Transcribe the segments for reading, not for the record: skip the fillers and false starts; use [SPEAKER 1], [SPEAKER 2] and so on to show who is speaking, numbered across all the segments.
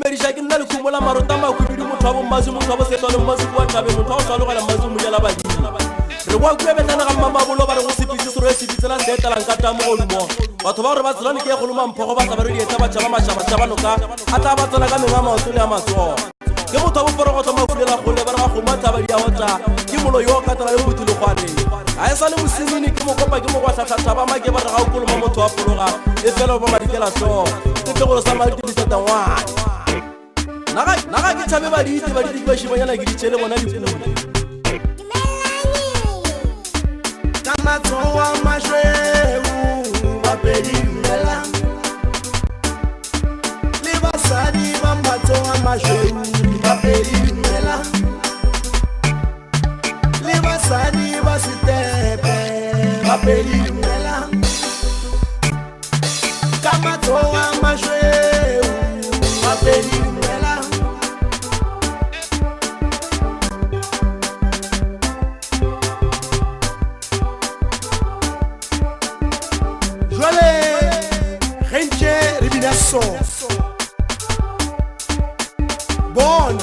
[SPEAKER 1] dumedisha ke nna le khumola marota makhudu motho wa bommazi motho wa bosetwa le mmazi kwa tabe motho wa tlhalogela mmazi mo jela badimo re kwa kwe betana ga mamabolo ba re go sepitse sero e sepitsela se etalang ka tamo go lumo batho ba gore ba tselane ke go loma mphogo ba tla ba re dieta ba tšhaba mašaba noka a tla ba tsena ka menga maoto le a matsogo ke motho wa boporogotlo mafulela gole ba re ga goma taba di a gotla ke molo yo ka tla le botile gwane a e sa le mosimini ke mokopa ke mo kwa tlhatlhatlhaba make ba re ga o koloma motho wa fologa e fela ba madikela tlhogo ke tlogolo sa malitilisata ngwane naga ke tšhabe baditi ba šibanyana ke ditšhele bona dipudi
[SPEAKER 2] Matsoa majweu bapedi dumela le basadi ba matsoa majweu bapedi dumela le basadi ba setepe bapedi dumela ka matsoa majweu bapedi dumela Bon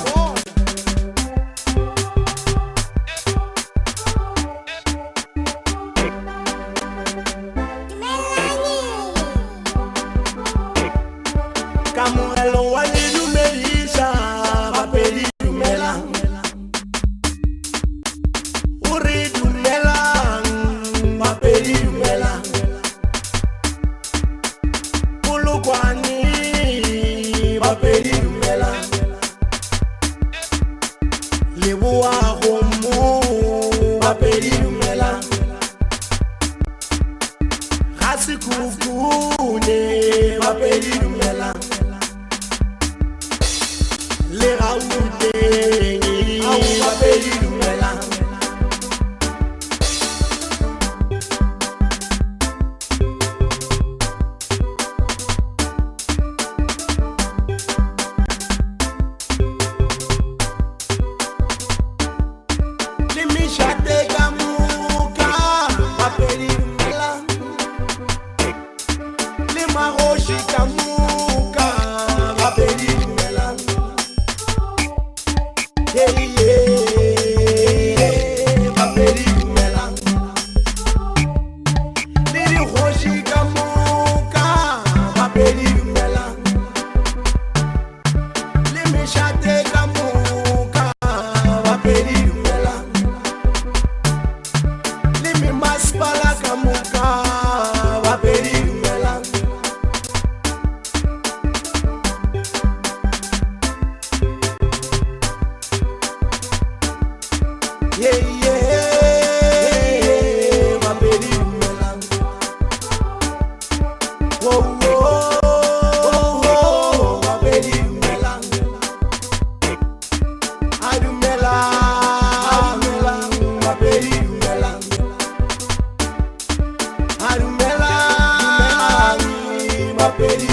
[SPEAKER 2] Kamurelo wali dumelisha bapedi dumela Uri dumela bapedi dumela Pulukwani bapedi dumela Leboa gomo bapedi dumela Gasi kukune bapedi dumela Le gauteng bapedi dumela Baby